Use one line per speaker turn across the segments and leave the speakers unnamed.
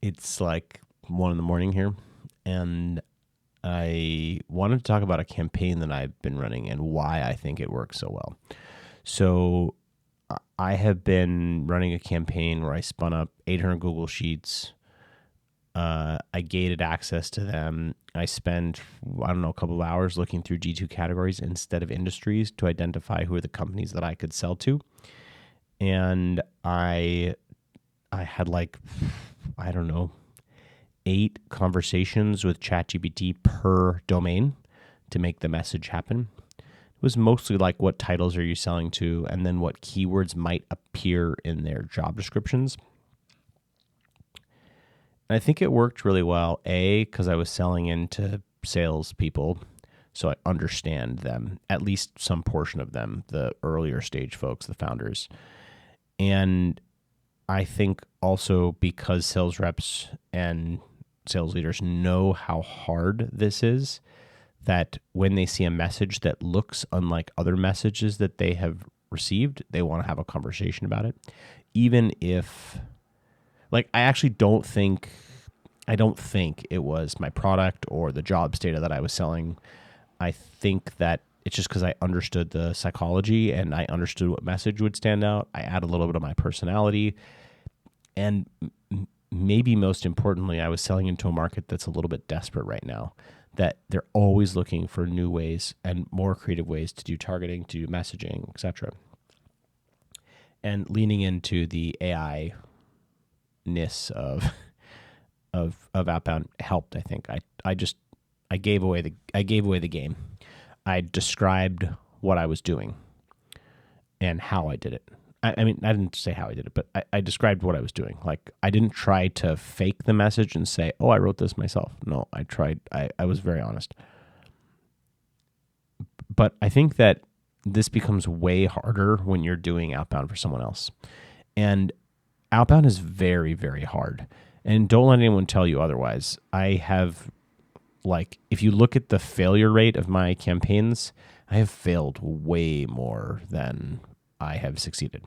It's like 1 in the morning here, and I wanted to talk about a campaign that I've been running and why I think it works so well. So I have been running a campaign where I spun up 800 Google Sheets. I gated access to them. I spent, I don't know, a couple of hours looking through G2 categories instead of industries to identify who are the companies that I could sell to. And I had like, I don't know, 8 conversations with ChatGPT per domain to make the message happen. It was mostly like, what titles are you selling to, and then what keywords might appear in their job descriptions. And I think it worked really well, because I was selling into salespeople, so I understand them, at least some portion of them, the earlier stage folks, the founders. And I think also because sales reps and sales leaders know how hard this is, that when they see a message that looks unlike other messages that they have received, they want to have a conversation about it. Even if, like, I don't think it was my product or the jobs data that I was selling. I think that it's just because I understood the psychology and I understood what message would stand out. I add a little bit of my personality. And maybe most importantly, I was selling into a market that's a little bit desperate right now, that they're always looking for new ways and more creative ways to do targeting, to do messaging, etc. And leaning into the AI-ness of Outbound helped. I think I gave away the game. I described what I was doing and how I did it. I mean, I didn't say how I did it, but I described what I was doing. Like, I didn't try to fake the message and say, oh, I wrote this myself. No, I was very honest. But I think that this becomes way harder when you're doing outbound for someone else. And outbound is very, very hard. And don't let anyone tell you otherwise. I have, like, if you look at the failure rate of my campaigns, I have failed way more than I have succeeded.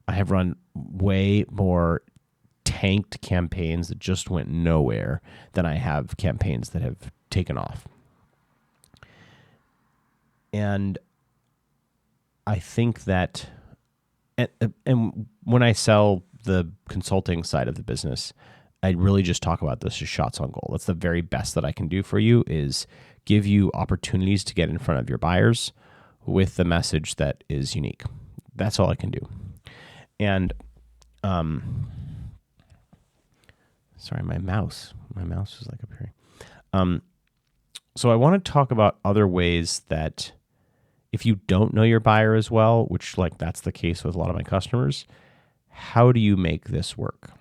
I have run way more tanked campaigns that just went nowhere than I have campaigns that have taken off. And I think that, and when I sell the consulting side of the business, I really just talk about this as shots on goal. That's the very best that I can do for you, is give you opportunities to get in front of your buyers with the message that is unique. That's all I can do. And, sorry, my mouse is like up here. So I want to talk about other ways that if you don't know your buyer as well, which, like, that's the case with a lot of my customers, how do you make this work?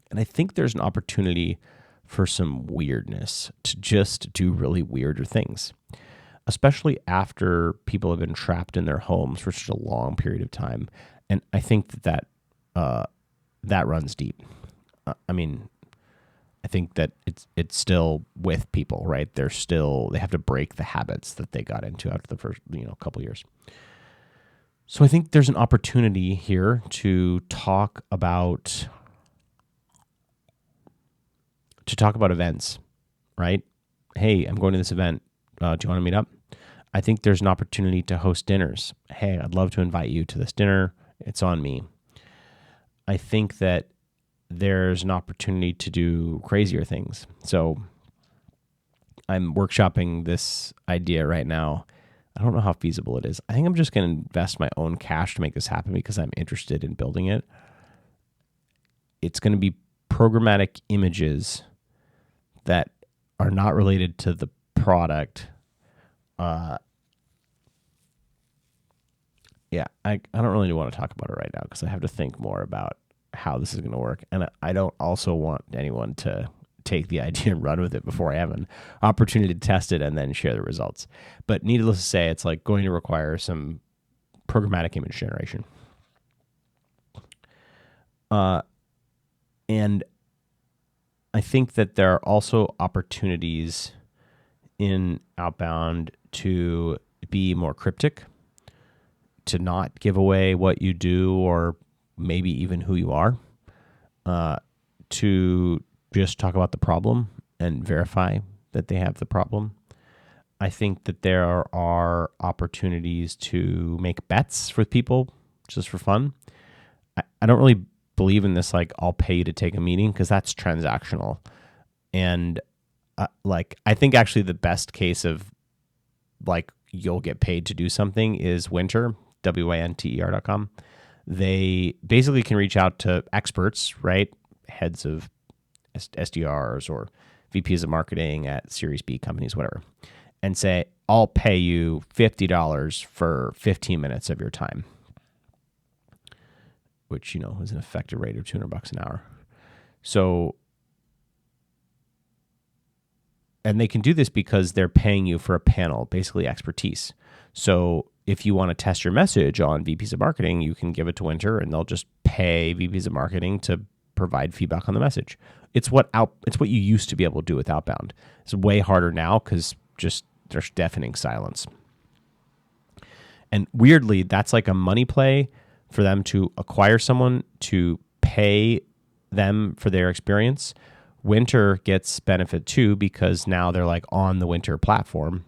And I think there's an opportunity for some weirdness, to just do really weirder things, especially after people have been trapped in their homes for such a long period of time. And I think that runs deep. I mean, I think that it's still with people, right? They have to break the habits that they got into after the first, couple years. So I think there's an opportunity here to talk about events, right? Hey, I'm going to this event. Do you want to meet up? I think there's an opportunity to host dinners. Hey, I'd love to invite you to this dinner. It's on me. I think that there's an opportunity to do crazier things. So I'm workshopping this idea right now. I don't know how feasible it is. I think I'm just going to invest my own cash to make this happen because I'm interested in building it. It's going to be programmatic images that are not related to the product. I don't really want to talk about it right now because I have to think more about how this is going to work. And I don't also want anyone to take the idea and run with it before I have an opportunity to test it and then share the results. But needless to say, it's like going to require some programmatic image generation. And I think that there are also opportunities in Outbound to be more cryptic, to not give away what you do or maybe even who you are, to just talk about the problem and verify that they have the problem. I think that there are opportunities to make bets with people just for fun. I don't really believe in this, like, I'll pay you to take a meeting, because that's transactional. And I think actually the best case of like you'll get paid to do something is Winter, winter.com. They basically can reach out to experts, right? Heads of SDRs or VPs of marketing at Series B companies, whatever, and say, I'll pay you $50 for 15 minutes of your time, which, is an effective rate of $200 an hour. So, and they can do this because they're paying you for a panel, basically expertise. So if you want to test your message on VPs of marketing, you can give it to Winter, and they'll just pay VPs of marketing to provide feedback on the message. It's what you used to be able to do with Outbound. It's way harder now because just there's deafening silence. And weirdly, that's like a money play for them to acquire someone, to pay them for their experience. Winter gets benefit too, because now they're like on the Winter platform,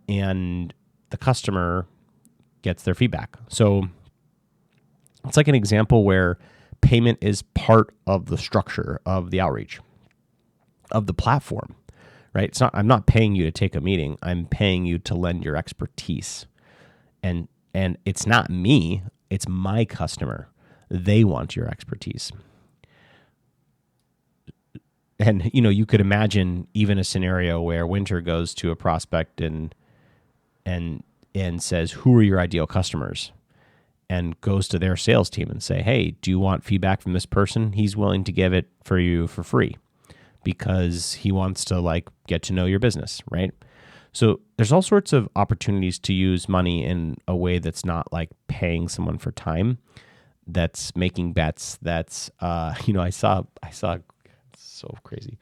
and the customer gets their feedback. So it's like an example where payment is part of the structure of the outreach of the platform, right? I'm not paying you to take a meeting. I'm paying you to lend your expertise. And it's not me, it's my customer. They want your expertise. And, you could imagine even a scenario where Winter goes to a prospect and says, who are your ideal customers? And goes to their sales team and say, hey, do you want feedback from this person? He's willing to give it for you for free because he wants to get to know your business, right? So there's all sorts of opportunities to use money in a way that's not like paying someone for time, that's making bets, that's, I saw so crazy.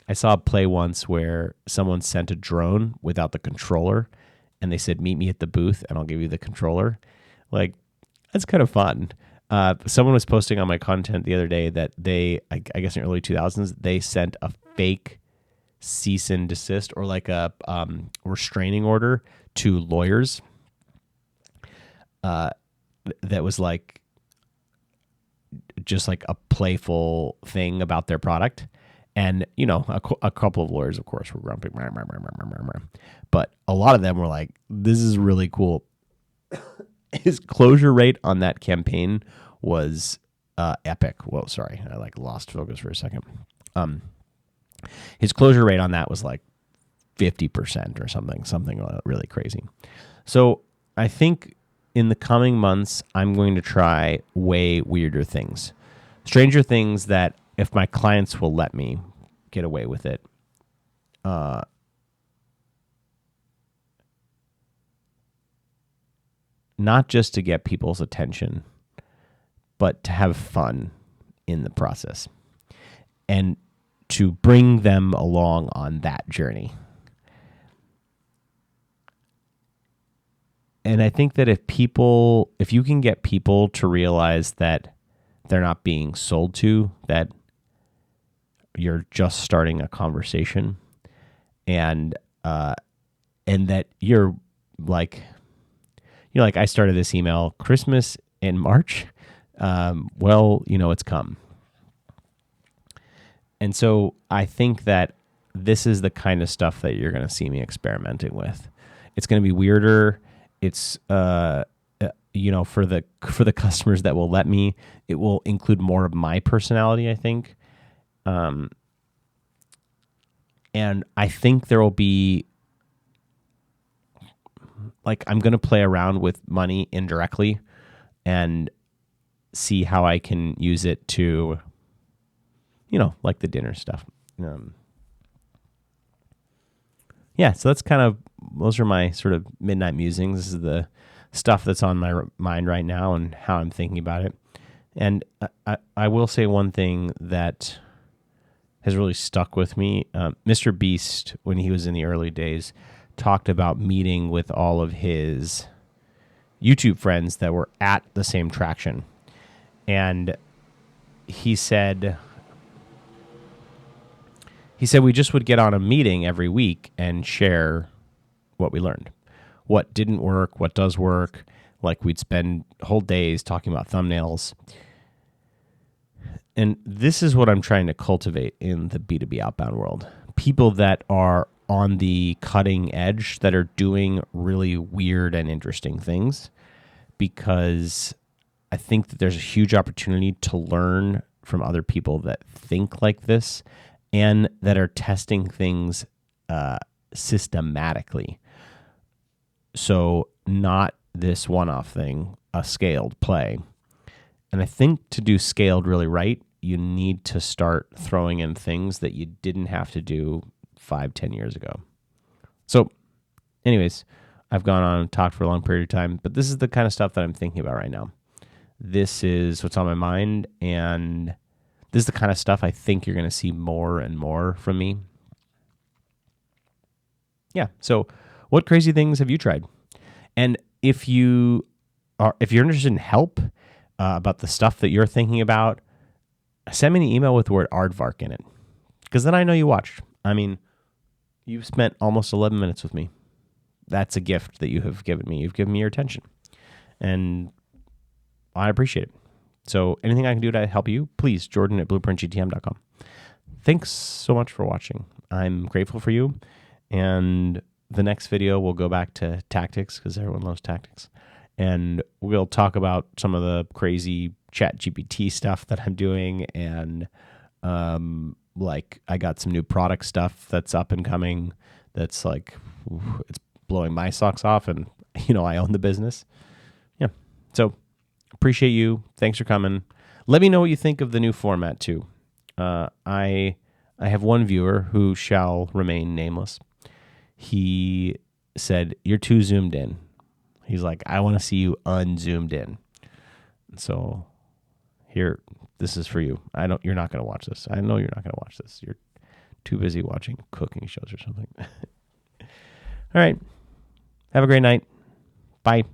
I saw a play once where someone sent a drone without the controller, and they said, meet me at the booth and I'll give you the controller. That's kind of fun. Someone was posting on my content the other day that I guess in the early 2000s, they sent a fake cease and desist or like a restraining order to lawyers that was like just like a playful thing about their product. And, a couple of lawyers, of course, were grumpy. But a lot of them were like, this is really cool. His closure rate on that campaign was epic. Whoa, sorry. I lost focus for a second. His closure rate on that was 50% or something really crazy. So I think in the coming months, I'm going to try way weirder things. Stranger things that, if my clients will let me get away with it, not just to get people's attention, but to have fun in the process and to bring them along on that journey. And I think that if you can get people to realize that they're not being sold to, that you're just starting a conversation, and that you're I started this email Christmas in March. It's come. And so I think that this is the kind of stuff that you're going to see me experimenting with. It's going to be weirder. It's for the customers that will let me, it will include more of my personality, I think. And I think there will be I'm going to play around with money indirectly and see how I can use it to, like the dinner stuff. So that's those are my sort of midnight musings. This is the stuff that's on my mind right now and how I'm thinking about it. And I will say one thing that has really stuck with me. Mr. Beast, when he was in the early days, talked about meeting with all of his YouTube friends that were at the same traction. And he said, he said we just would get on a meeting every week and share what we learned, what didn't work, what does work. Like we'd spend whole days talking about thumbnails. And this is what I'm trying to cultivate in the B2B outbound world. People that are on the cutting edge, that are doing really weird and interesting things, because I think that there's a huge opportunity to learn from other people that think like this and that are testing things systematically. So not this one-off thing, a scaled play. And I think to do scaled really right, you need to start throwing in things that you didn't have to do 5-10 years ago. So anyways, I've gone on and talked for a long period of time, but this is the kind of stuff that I'm thinking about right now. This is what's on my mind, and this is the kind of stuff I think you're going to see more and more from me. Yeah, so what crazy things have you tried? And if you're interested in help about the stuff that you're thinking about, send me an email with the word aardvark in it, because then I know you watched. I mean, you've spent almost 11 minutes with me. That's a gift that you have given me. You've given me your attention, and I appreciate it. So anything I can do to help you, please, jordan@blueprintgtm.com. Thanks so much for watching. I'm grateful for you, and the next video we'll go back to tactics, because everyone loves tactics, and we'll talk about some of the crazy ChatGPT stuff that I'm doing, and like I got some new product stuff that's up and coming that's like, it's blowing my socks off, and I own the business. Yeah. So appreciate you. Thanks for coming. Let me know what you think of the new format too. I have one viewer who shall remain nameless. He said, "You're too zoomed in." He's like, "I want to see you unzoomed in." So here, this is for you. You're not going to watch this. I know you're not going to watch this. You're too busy watching cooking shows or something. All right. Have a great night. Bye.